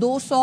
200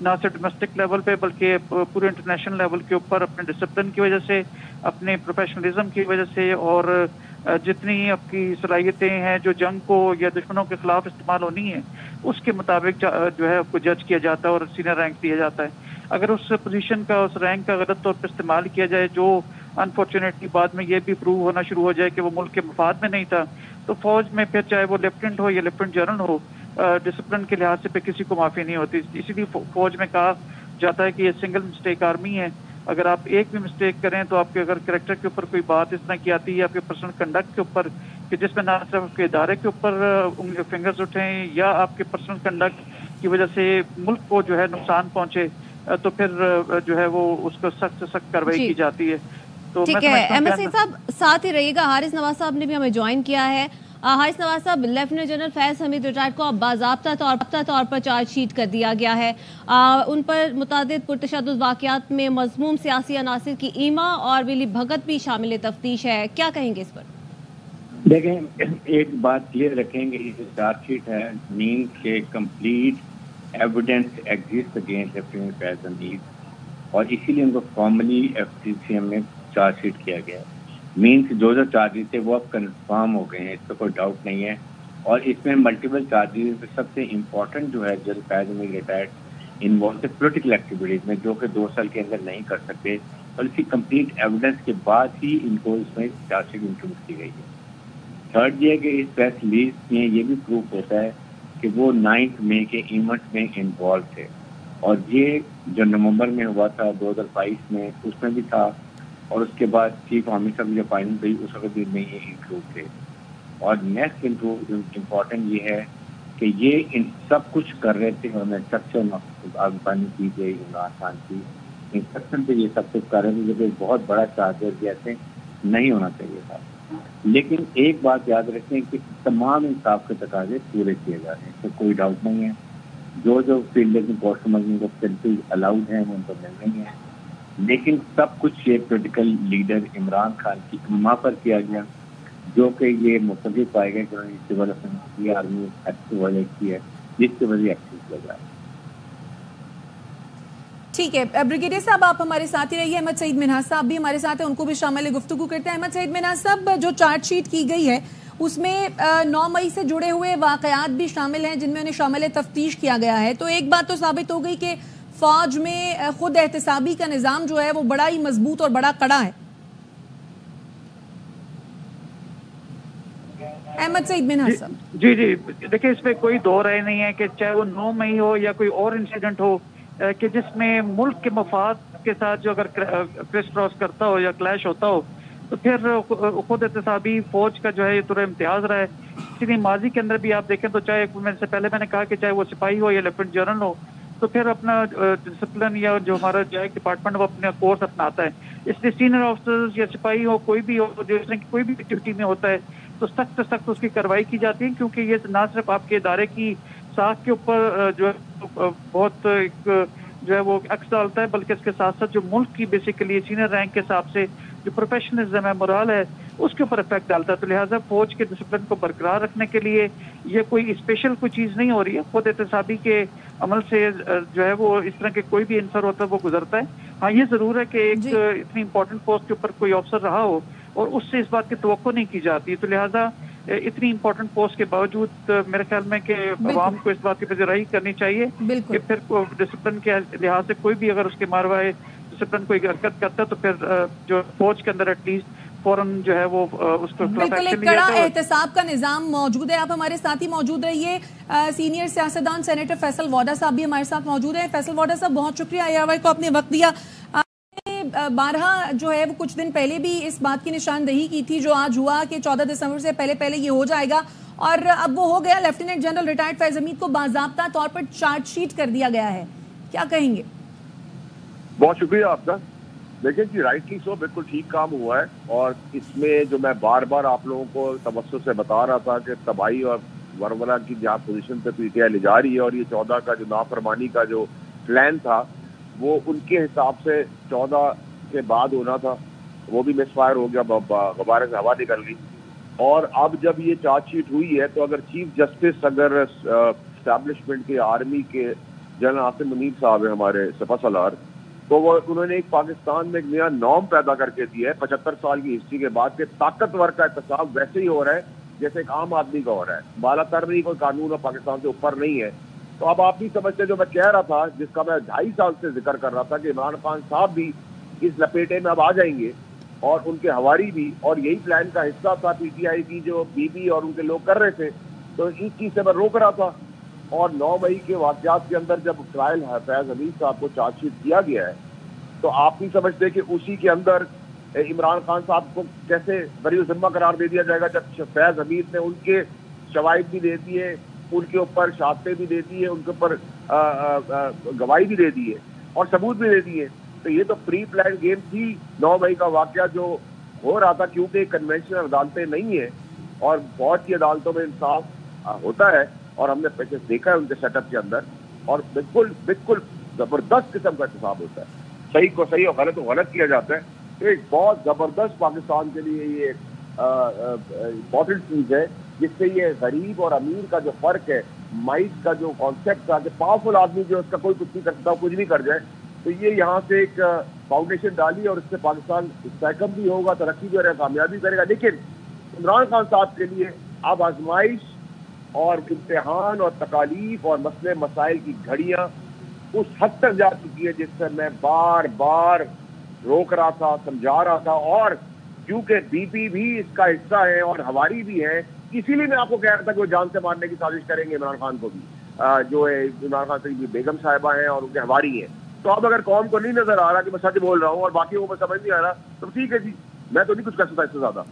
نہ صرف domestic level پہ بلکہ پورے انٹرنیشنل لیول کے اوپر اپنے ڈسپلن کی وجہ سے، اپنے پروفیشنلزم کی وجہ سے اور جتنی آپ کی صلاحیتیں ہیں جو جنگ کو یا دشمنوں کے خلاف استعمال ہونی ہے اس کے مطابق جو ہے آپ کو جج کیا جاتا ہے اور سینئر رینک دیا جاتا ہے. اگر اس پوزیشن کا اس رینک کا غلط طور پر استعمال کیا جائے جو انفارچونیٹلی بعد میں یہ بھی پروو ہونا شروع ہو جائے کہ وہ ملک کے مفاد میں نہیں تھا، تو فوج میں پھر چاہے وہ لیفٹنٹ ہو یا لیفٹنٹ جنرل ہو، ڈسپلن کے لحاظ سے پہ کسی کو معافی نہیں ہوتی. اسی لیے فوج میں کہا جاتا ہے کہ یہ سنگل مسٹیک آرمی ہے. اگر آپ ایک بھی مسٹیک کریں تو آپ کے اگر کریکٹر کے اوپر کوئی بات اس طرح کی آتی ہے، آپ کے پرسنل کنڈکٹ کے اوپر کہ جس میں نہ صرف آپ کے ادارے کے اوپر فنگرز اٹھیں یا آپ کے پرسنل کنڈکٹ کی وجہ سے ملک کو جو ہے نقصان پہنچے، تو پھر جو ہے وہ اس کو سخت سے سخت کارروائی کی جاتی ہے. تو ٹھیک ہے احمد سعید صاحب ساتھ ہی رہیے گا. حارث نواز صاحب نے بھی ہمیں جوائن کیا ہے. حارث نواز صاحب، لیفٹیننٹ جنرل فیض حمید ریٹائرڈ کو اب باضابطہ طور پر چارج شیٹ کر دیا گیا ہے. ان پر متعدد پرتشدد واقعات میں مذموم سیاسی عناصر کی ایما اور ولی بھگت بھی شامل تفتیش ہے. کیا کہیں گے اس پر؟ دیکھیں، ایک بات کلیئر رکھیں گے، یہ چارج شیٹ ہے مینس کے complete evidence exist against lieutenant Faiz Hameed, اور اسی لیے ان کو فارملی FTCM میں چارج شیٹ کیا گیا ہے. مینس جو چارجز تھے وہ اب کنفرم ہو گئے ہیں، اس پہ کوئی ڈاؤٹ نہیں ہے. اور اس میں ملٹیپل چارجز، سب سے امپورٹنٹ جو ہے جنرل فیض حمید ریٹائرڈ انوالو تھے پولیٹیکل ایکٹیویٹیز میں، جو کہ 2 سال کے اندر نہیں کر سکتے، اور اسی کمپلیٹ ایویڈنس کے بعد ہی ان کو اس میں چارج شیٹ انکلوڈ کی گئی ہے. تھرڈ یہ ہے کہ اس پریس ریلیز میں یہ بھی پروف ہوتا ہے کہ وہ 9 مئی کے ایونٹ میں انوالو تھے، اور یہ جو نومبر میں ہوا تھا 2022 میں اس میں بھی تھا، اور اس کے بعد چیف آفیسر جو اپائنٹمنٹ ہوئی اس وقت بھی میں یہ انکلوڈ تھے. اور نیکسٹ امپورٹنٹ یہ ہے کہ یہ سب کچھ کر رہے تھے، اور انسٹرکشن آگے کی گئی عمران خان کی انسٹرکشن پہ یہ سب کچھ کر رہے تھے، جو کہ بہت بڑا چارجر جیسے نہیں ہونا چاہیے تھا. لیکن ایک بات یاد رکھیں کہ تمام انصاف کے تقاضے پورے کیے جا رہے ہیں، تو کوئی ڈاؤٹ نہیں ہے. جو فیلڈ کی پوسٹ مزید کو بالکل الاؤڈ ہیں وہ ان کو مل رہی ہیں، لیکن سب کچھ یہ پولیٹیکل لیڈر عمران خان کی اما پر کیا گیا، جو کہ یہ متفق پائے گئے کہ انہوں نے سول افینس کی آرمی ایکٹ وائلیٹ کی ہے، جس کی وجہ ایکشن کیا جائے. ٹھیک ہے بریگیڈیئر صاحب، آپ ہمارے ساتھ ہی رہیے. احمد سعید منہاس صاحب بھی ہمارے ساتھ ہیں، ان کو بھی شامل گفتگو کرتے ہیں. احمد سعید منہاس صاحب، جو چارج شیٹ کی گئی ہے اس میں 9 مئی سے جڑے ہوئے واقعات بھی شامل ہیں جن میں انہیں شامل تفتیش کیا گیا ہے. تو ایک بات تو ثابت ہو گئی کہ فوج میں خود احتسابی کا نظام جو ہے وہ بڑا ہی مضبوط اور بڑا کڑا ہے. احمد سعید منہاس صاحب جی دیکھیں، اس میں کوئی دو رائے نہیں ہے کہ چاہے وہ 9 مئی ہو یا کوئی اور انسیڈنٹ ہو کہ جس میں ملک کے مفاد کے ساتھ جو اگر کرس کراس کرتا ہو یا کلیش ہوتا ہو تو پھر خود احتسابی فوج کا جو ہے یہ طور امتیاز رہا ہے. اسی لیے ماضی کے اندر بھی آپ دیکھیں تو چاہے سے پہلے میں نے کہا کہ چاہے وہ سپاہی ہو یا لیفٹیننٹ جنرل ہو، تو پھر اپنا ڈسپلن یا جو ہمارا جو ہے ڈپارٹمنٹ وہ اپنا کورس اپناتا ہے. اس لیے سینئر آفیسرز یا سپاہی ہو کوئی بھی ہو جو اس طرح کی کوئی بھی ایکٹیویٹی میں ہوتا ہے تو سخت سے سخت اس کی کارروائی کی جاتی ہے، کیونکہ یہ نہ صرف آپ کے ادارے کی ساکھ کے اوپر جو ہے بہت ایک جو ہے وہ عکس ڈالتا ہے، بلکہ اس کے ساتھ ساتھ جو ملک کی بیسیکلی سینئر رینک کے حساب سے جو پروفیشنلزم ہے، مورال ہے، اس کے اوپر افیکٹ ڈالتا ہے. تو لہٰذا فوج کے ڈسپلن کو برقرار رکھنے کے لیے یہ کوئی اسپیشل کوئی چیز نہیں ہو رہی ہے. خود احتسابی کے عمل سے جو ہے وہ اس طرح کے کوئی بھی عنصر ہوتا ہے وہ گزرتا ہے. ہاں یہ ضرور ہے کہ ایک اتنی امپورٹنٹ پوسٹ کے اوپر کوئی افسر رہا ہو اور اس سے اس بات کی توقع نہیں کی جاتی، تو لہٰذا اتنی امپورٹنٹ پوسٹ کے باوجود میرے خیال میں کہ عوام کو اس بات کی پذیرائی کرنی چاہیے کہ پھر ڈسپلن کے لحاظ سے کوئی بھی اگر اس کے ماروائے ڈسپلن کوئی حرکت کرتا ہے تو پھر جو فوج کے اندر ایٹ لیسٹ فوراً جو ہے وہ اس کو بالکل ایک کڑا احتساب کا نظام موجود ہے. آپ ہمارے ساتھ ہی موجود رہیے. سینئر سیاستدان سینیٹر فیصل واڈا صاحب بھی ہمارے ساتھ موجود ہیں. فیصل واڈا صاحب، بہت شکریہ ARY کو اپنے وقت دیا. بارہا جو ہے وہ کچھ دن پہلے بھی اس بات کی نشاندہی کی تھی جو آج ہوا کہ 14 دسمبر سے پہلے یہ ہو جائے گا، اور اب وہ ہو گیا. لیفٹیننٹ جنرل ریٹائرڈ فیض حمید کو باضابطہ طور پر چارج شیٹ کر دیا گیا ہے. کیا کہیں گے؟ بہت شکریہ آپ کا. دیکھیں جی، رائٹلی سو بالکل ٹھیک کام ہوا ہے، اور اس میں جو میں بار بار آپ لوگوں کو توسط سے بتا رہا تھا کہ تباہی اور ورولہ کی جہاں پوزیشن پہ PTI لے جا رہی ہے، اور یہ 14 کا جو نافرمانی کا جو پلان تھا وہ ان کے حساب سے 14 کے بعد ہونا تھا، وہ بھی مس فائر ہو گیا، غبارے سے ہوا نکل گئی. اور اب جب یہ چارج شیٹ ہوئی ہے تو اگر چیف جسٹس اگر اسٹیبلشمنٹ کے آرمی کے جنرل عاصم منیر صاحب ہیں ہمارے سپہ سالار، تو وہ انہوں نے ایک پاکستان میں ایک نیا نام پیدا کر کے دیا ہے 75 سال کی ہسٹری کے بعد کہ طاقتور کا احتساب ویسے ہی ہو رہا ہے جیسے ایک عام آدمی کا ہو رہا ہے، بالا تر نہیں، کوئی قانون اور پاکستان سے اوپر نہیں ہے۔ تو اب آپ نہیں سمجھتے جو میں کہہ رہا تھا، جس کا میں 2.5 سال سے ذکر کر رہا تھا کہ عمران خان صاحب بھی اس لپیٹے میں اب آ جائیں گے اور ان کے ہواری بھی، اور یہی پلان کا حصہ تھا پی ٹی آئی کی جو بی بی اور ان کے لوگ کر رہے تھے۔ تو اس چیز سے میں روک رہا تھا، اور 9 مئی کے واقعات کے اندر جب ٹرائل فیض حمید صاحب کو چارج شیٹ کیا گیا ہے تو آپ نہیں سمجھتے کہ اسی کے اندر عمران خان صاحب کو کیسے بری ذمہ قرار دے دیا جائے گا، جب فیض حمید نے ان کے شواہد بھی دے دیے، ان کے اوپر شہادتیں بھی دے دی ہے، ان کے اوپر گواہی بھی دے دی ہے اور ثبوت بھی دے دیے۔ تو یہ تو پری پلان گیم تھی 9 مئی کا واقعہ جو ہو رہا تھا، کیونکہ کنونشنل عدالتیں نہیں ہیں اور بہت سی عدالتوں میں انصاف ہوتا ہے، اور ہم نے پیچھے دیکھا ہے ان کے سیٹ اپ کے اندر، اور بالکل زبردست قسم کا احتساب ہوتا ہے، صحیح کو صحیح اور غلط کو غلط کیا جاتا ہے۔ تو ایک بہت زبردست پاکستان کے لیے یہ امپورٹنٹ چیز ہے، جس سے یہ غریب اور امیر کا جو فرق ہے، مائٹ کا جو کانسیپٹ تھا کہ پاورفل آدمی جو اس کا کوئی کچھ نہیں کر سکتا، کچھ بھی کر جائے، تو یہ یہاں سے ایک فاؤنڈیشن ڈالی اور اس سے پاکستان استحکام بھی ہوگا، ترقی بھی اور کامیابی کرے گا۔ لیکن عمران خان صاحب کے لیے اب آزمائش اور امتحان اور تکالیف اور مسئلے مسائل کی گھڑیاں اس حد تک جا چکی ہے جس سے میں بار بار روک رہا تھا، سمجھا رہا تھا، اور کیونکہ بی پی بھی اس کا حصہ ہے اور ہواری بھی ہے، اسی لیے میں آپ کو کہہ رہا تھا کہ وہ جان سے مارنے کی سازش کریں گے عمران خان کو بھی، جو ہے عمران خان کی بیگم صاحبہ ہیں اور ان کے ہواری ہیں۔ تو اب اگر قوم کو نہیں نظر آ رہا کہ میں سچ بول رہا ہوں اور باقیوں کو سمجھ نہیں آ رہا تو ٹھیک ہے جی، میں تو نہیں کچھ کر سکتا اس سے زیادہ۔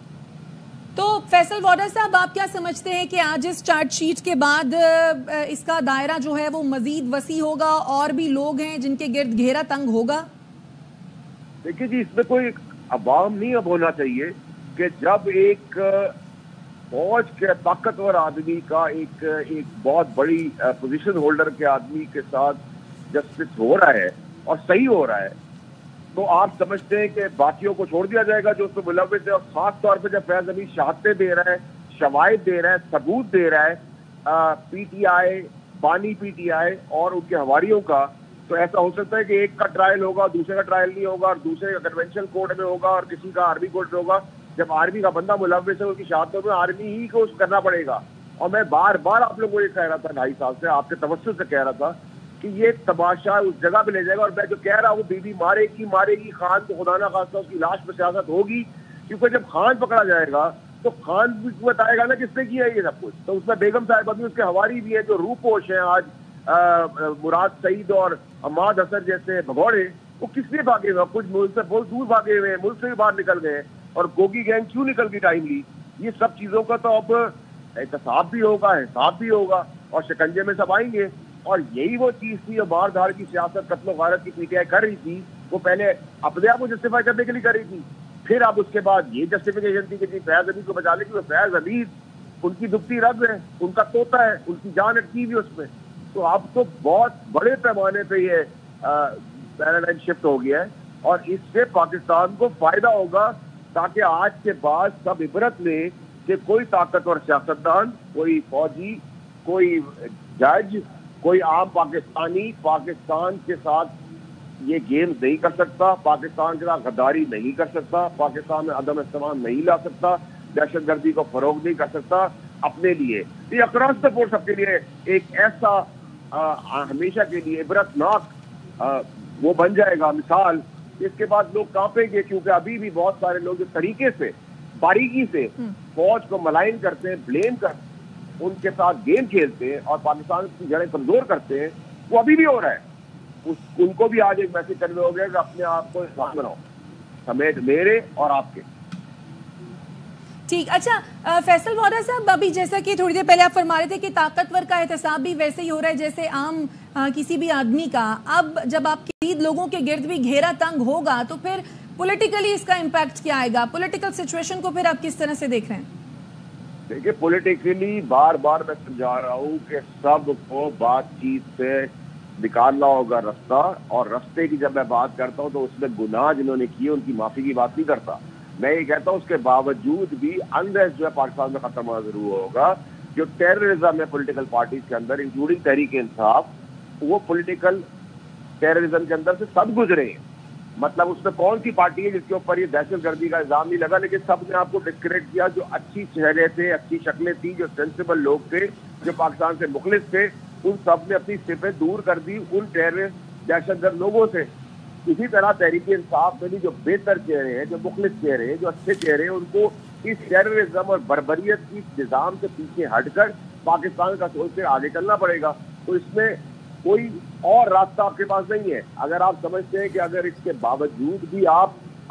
تو فیصل وارڈر صاحب، آپ کیا سمجھتے ہیں کہ آج اس چارج شیٹ کے بعد اس کا دائرہ جو ہے وہ مزید وسیع ہوگا اور بھی لوگ ہیں جن کے گرد گھیرا تنگ ہوگا؟ دیکھیے جی، اس میں کوئی عوام نہیں اب ہونا چاہیے کہ جب ایک فوج کے طاقتور آدمی کا ایک بہت بڑی پوزیشن ہولڈر کے آدمی کے ساتھ جسٹس ہو رہا ہے اور صحیح ہو رہا ہے، تو آپ سمجھتے ہیں کہ باقیوں کو چھوڑ دیا جائے گا جو اس میں ملوث ہے؟ اور خاص طور پہ جب فیض حمید شہادتیں دے رہا ہے، شواہد دے رہا ہے، ثبوت دے رہا ہے پی ٹی آئی، بانی پی ٹی آئی اور ان کے ہواریوں کا، تو ایسا ہو سکتا ہے کہ ایک کا ٹرائل ہوگا، دوسرے کا ٹرائل نہیں ہوگا، اور دوسرے کا کنونشنل کورٹ میں ہوگا اور کسی کا آرمی کورٹ میں ہوگا۔ جب آرمی کا بندہ ملوث ہے، ان کی شہادتوں میں آرمی ہی کو کرنا پڑے گا۔ اور میں بار بار آپ لوگوں کو یہ کہہ رہا تھا 2.5 سال سے، آپ کے توسط سے کہہ رہا تھا کہ یہ تماشا اس جگہ پہ لے جائے گا، اور میں جو کہہ رہا ہوں بی بی مارے گی خان کو، خدا نہ خواستہ اس کی لاش پہ سیاست ہوگی، کیونکہ جب خان پکڑا جائے گا تو خان بھی بتائے گا نا کس نے کیا ہے یہ سب کچھ۔ تو اس میں بیگم صاحبہ بھی، اس کے ہواری بھی ہے جو روپوش ہیں آج، مراد سعید اور عماد حسن جیسے بھگوڑے، وہ کس لیے بھاگے ہوئے؟ کچھ ملک سے بہت دور بھاگے ہوئے ہیں، ملک سے بھی باہر نکل گئے، اور گوگی گینگ کیوں نکل گئی ٹائملی؟ یہ سب چیزوں کا تو اب احتساب بھی ہوگا، حساب بھی ہوگا، اور شکنجے میں سب آئیں گے۔ اور یہی وہ چیز تھی جو مار دھاڑ کی سیاست، قتل و غارت کی پی ٹی آئی کر رہی تھی، وہ پہلے اپنے آپ کو جسٹیفائی کرنے کے لیے کر رہی تھی، پھر اب اس کے بعد یہ جسٹیفیکیشن تھی کہ جی فیض حمید کو بچا لے، کیونکہ فیض حمید ان کی دبتی رگ ہے، ان کا طوطا ہے، ان کی جان اٹکی ہوئی اس میں۔ تو اب تو بہت بڑے پیمانے پہ یہ پیراڈائم شفٹ ہو گیا ہے، اور اس سے پاکستان کو فائدہ ہوگا، تاکہ آج کے بعد سب عبرت لیں کہ کوئی طاقتور سیاستدان، کوئی فوجی، کوئی جج، کوئی عام پاکستانی پاکستان کے ساتھ یہ گیم نہیں کر سکتا، پاکستان کے ساتھ غداری نہیں کر سکتا، پاکستان میں عدم احترام نہیں لا سکتا، دہشت گردی کو فروغ نہیں کر سکتا اپنے لیے۔ یہ اکراس دا بورڈ سب کے لیے ایک ایسا ہمیشہ کے لیے عبرتناک وہ بن جائے گا مثال، اس کے بعد لوگ کانپیں گے، کیونکہ ابھی بھی بہت سارے لوگ اس طریقے سے باریکی سے فوج کو ملائن کرتے ہیں، بلیم کرتے ہیں، ان کے ساتھ گیم کھیلتے ہیں اور پاکستان کی جڑیں کمزور کرتے ہیں، وہ ابھی بھی ہو رہا ہے۔ ان کو بھی آج ایک میسج کرنے ہو گیا کہ اپنے آپ کو انسان بناؤ، سمیت میرے اور آپ کے۔ ٹھیک، اچھا فیصل وارڈر صاحب، ابھی جیسا کہ تھوڑی دیر پہلے آپ فرما رہے تھے کہ طاقتور کا احتساب بھی ویسے ہی ہو رہا ہے جیسے عام کسی بھی آدمی کا، اب جب آپ کے لوگوں کے گرد بھی گھیرا تنگ ہوگا تو پھر پولیٹیکلی اس کا امپیکٹ کیا آئے گا؟ پولیٹیکل سچویشن کو پھر آپ کس طرح سے دیکھ رہے ہیں؟ دیکھیے پولیٹیکلی بار بار میں سمجھا رہا ہوں کہ سب کو بات چیت سے نکالنا ہوگا رستہ، اور رستے کی جب میں بات کرتا ہوں تو اس میں گناہ جنہوں نے کیے ان کی معافی کی بات نہیں کرتا۔ میں یہ کہتا ہوں اس کے باوجود بھی انریسٹ جو ہے پاکستان میں ختم ہونا ضرور ہوگا۔ جو ٹیررزم ہے پولیٹیکل پارٹیز کے اندر، انکلوڈنگ تحریک انصاف، وہ پولیٹیکل ٹیررزم کے اندر سے سب گزرے ہیں. مطلب اس میں کون سی پارٹی ہے جس کے اوپر یہ دہشت گردی کا الزام نہیں لگا, لیکن سب نے آپ کو ڈسکریڈٹ کیا. جو اچھی چہرے تھے, اچھی شکلیں تھیں, جو سینسیبل لوگ تھے, جو پاکستان سے مخلص تھے, ان سب نے اپنی صفیں دور کر دی ان ٹیررسٹ دہشت گرد لوگوں سے. اسی طرح تحریک انصاف میں بھی جو بہتر چہرے ہیں, جو مخلص چہرے ہیں, جو اچھے چہرے ہیں, ان کو اس ٹیررزم اور بربریت کی نظام سے پیچھے ہٹ کر پاکستان کا سوچ سے آگے چلنا پڑے گا. تو اس میں کوئی اور راستہ آپ کے پاس نہیں ہے. اگر آپ سمجھتے ہیں کہ اگر اس کے باوجود بھی آپ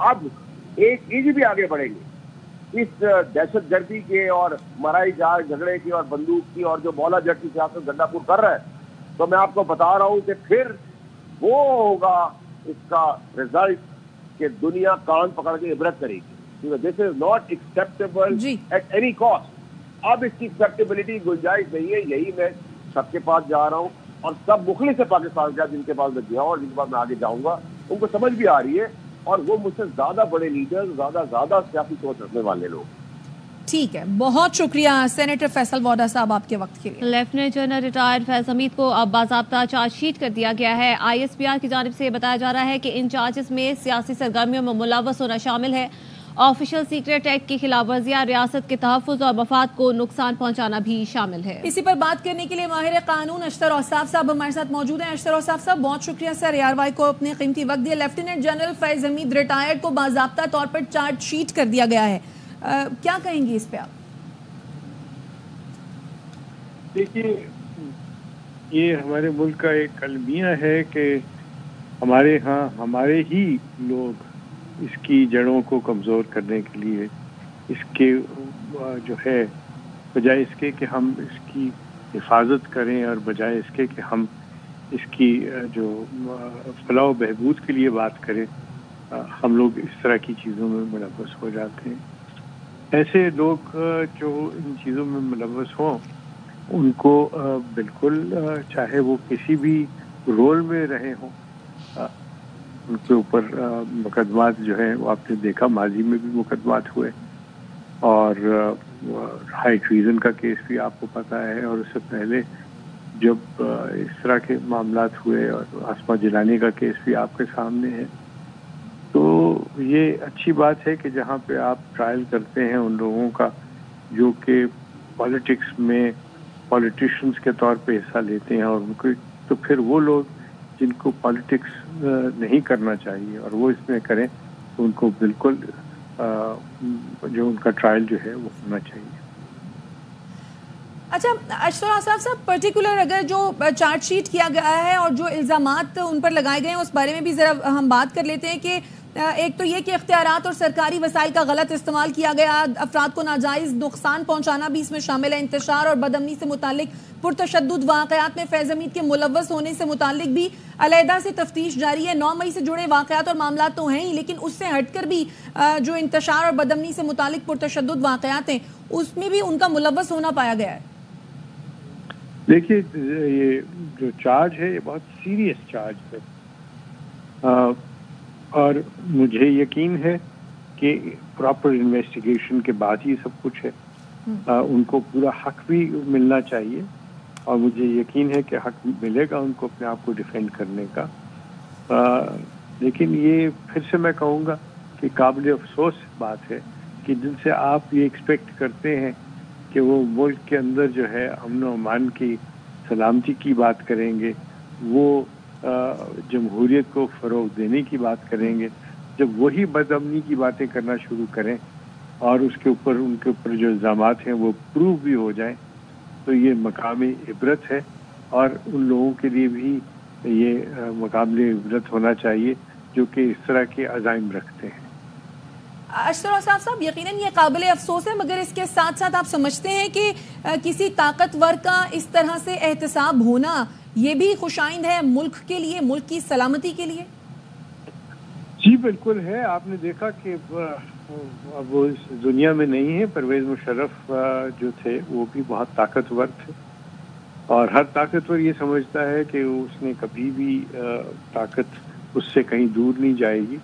اب ایک انچ بھی آگے بڑھیں گے اس دہشت گردی کے اور مرائی جار جھگڑے کی اور بندوق کی اور جو مولا جٹ کی سیاست گنڈا پور کر رہا ہے, تو میں آپ کو بتا رہا ہوں کہ پھر وہ ہوگا اس کا رزلٹ کہ دنیا کان پکڑ کے عبرت کرے گی. This is not acceptable at any cost. اب اس کی ایکسیپٹیبلٹی گنجائش نہیں ہے. یہی میں سب کے پاس جا رہا ہوں اور سب مخلص ہے پاکستان کا جن کے پاس میں گیا اور جن کے پاس میں آگے جاؤں گا, ان کو سمجھ بھی آ رہی ہے, اور وہ مجھ سے زیادہ بڑے لیڈر, زیادہ سیاسی سوچ رکھنے والے لوگ. ٹھیک ہے, بہت شکریہ سینیٹر فیصل ووڈا صاحب آپ کے وقت کے لیے. لیفٹیننٹ جنرل ریٹائرڈ فیض حمید کو اب باضابطہ چارج شیٹ کر دیا گیا ہے. ISPR کی جانب سے بتایا جا رہا ہے کہ ان چارجز میں سیاسی سرگرمیوں میں ملوث ہونا شامل ہے, آفیشل سیکریٹ ایکٹ کی خلاف ورزیاں, ریاست کے تحفظ اور مفاد کو نقصان پہنچانا بھی شامل ہے. اسی پر بات کرنے کے لیے ماہر قانون اشتر اوصاف صاحب ہمارے ساتھ موجود ہیں. اشتر اوصاف صاحب بہت شکریہ سر ARY کو اپنے قیمتی وقت دیا. لیفٹیننٹ جنرل فیض حمید ریٹائرڈ کو باضابطہ طور پر چارج شیٹ کر دیا گیا ہے, کیا کہیں گے اس پہ آپ؟ دیکھیے, یہ ہمارے ملک کا ایک المیہ ہے کہ ہمارے ہاں ہمارے ہی لوگ اس کی جڑوں کو کمزور کرنے کے لیے اس کے جو ہے بجائے اس کے کہ ہم اس کی حفاظت کریں اور بجائے اس کے کہ ہم اس کی جو فلاح و بہبود کے لیے بات کریں, ہم لوگ اس طرح کی چیزوں میں ملوث ہو جاتے ہیں. ایسے لوگ جو ان چیزوں میں ملوث ہوں ان کو بالکل چاہے وہ کسی بھی رول میں رہے ہوں ان کے اوپر مقدمات جو ہیں وہ آپ نے دیکھا ماضی میں بھی مقدمات ہوئے, اور ہائی ٹریزن کا کیس بھی آپ کو پتہ ہے, اور اس سے پہلے جب اس طرح کے معاملات ہوئے اور آسما جیلانی کا کیس بھی آپ کے سامنے ہے. تو یہ اچھی بات ہے کہ جہاں پہ آپ ٹرائل کرتے ہیں ان لوگوں کا جو کہ پالیٹکس میں پولیٹیشنز کے طور پہ حصہ لیتے ہیں, اور ان کو تو پھر وہ لوگ جن کو پالیٹکس نہیں کرنا چاہیے اور وہ اس میں کریں تو ان کو بالکل جو ان کا ٹرائل جو ہے وہ ہونا چاہیے. اچھا اشتر اوصاف صاحب, پرٹیکولر اگر جو چارج شیٹ کیا گیا ہے اور جو الزامات ان پر لگائے گئے ہیں اس بارے میں بھی ذرا ہم بات کر لیتے ہیں کہ ایک تو یہ کہ اختیارات اور سرکاری وسائل کا غلط استعمال کیا گیا, افراد کو ناجائز نقصان پہنچانا بھی اس میں شامل ہے, انتشار اور بدامنی سے متعلق پرتشدد واقعات میں فیض حمید کے ملوث ہونے سے متعلق بھی علیحدہ سے تفتیش جاری ہے. 9 مئی سے جڑے واقعات اور معاملات تو ہیں ہی, لیکن اس سے ہٹ کر بھی جو انتشار اور بدامنی سے متعلق پرتشدد واقعات ہیں اس میں بھی ان کا ملوث ہونا پایا گیا ہے. دیکھیے, یہ جو چارج ہے یہ بہت سیریس چارج ہے, اور مجھے یقین ہے کہ پراپر انویسٹیگیشن کے بعد ہی سب کچھ ہے. ان کو پورا حق بھی ملنا چاہیے, اور مجھے یقین ہے کہ حق ملے گا ان کو اپنے آپ کو ڈیفینڈ کرنے کا. لیکن یہ پھر سے میں کہوں گا کہ قابل افسوس بات ہے کہ جن سے آپ یہ ایکسپیکٹ کرتے ہیں کہ وہ ملک کے اندر جو ہے امن و امان کی سلامتی کی بات کریں گے, وہ جمہوریت کو فروغ دینے کی بات کریں گے, جب وہی بدامنی کی باتیں کرنا شروع کریں اور اس کے اوپر ان کے اوپر جو الزامات ہیں وہ پروو بھی ہو جائیں, تو یہ مقام عبرت ہے, اور ان لوگوں کے لیے بھی یہ مقام عبرت ہونا چاہیے جو کہ اس طرح کے عزائم رکھتے ہیں. اشتر اوصاف صاحب, یقیناً یہ قابل افسوس ہے, مگر اس کے ساتھ ساتھ آپ سمجھتے ہیں کہ کسی طاقتور کا اس طرح سے احتساب ہونا یہ بھی خوشائند ہے ملک کے لیے, ملک کی سلامتی کے لیے؟ جی بالکل ہے. آپ نے دیکھا کہ اب وہ اس دنیا میں نہیں ہے. پرویز مشرف جو تھے وہ بھی بہت طاقتور تھے, اور ہر طاقتور یہ سمجھتا ہے کہ اس نے کبھی بھی طاقت اس سے کہیں دور نہیں جائے گی.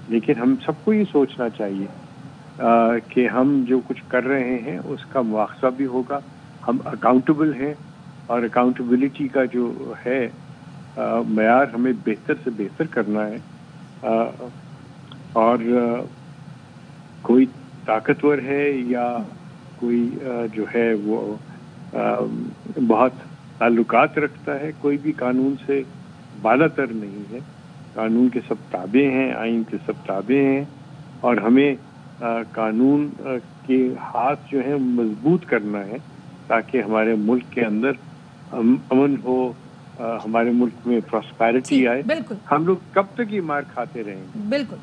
لیکن ہم سب کو یہ سوچنا چاہیے کہ ہم جو کچھ کر رہے ہیں اس کا مواخذہ بھی ہوگا, ہم اکاؤنٹیبل ہیں, اور اکاؤنٹیبلٹی کا جو ہے معیار ہمیں بہتر سے بہتر کرنا ہے، اور کوئی طاقتور ہے یا کوئی جو ہے وہ بہت تعلقات رکھتا ہے، کوئی بھی قانون سے بالا تر نہیں ہے. قانون کے سب تابع ہیں، آئین کے سب تابع ہیں، اور ہمیں قانون کے ہاتھ جو ہیں مضبوط کرنا ہے تاکہ ہمارے ملک کے اندر امن ہو، ہمارے ملک میں پراسپیرٹی آئے. بالکل ہم لوگ کب تک یہ مار کھاتے رہیں گے؟ بالکل.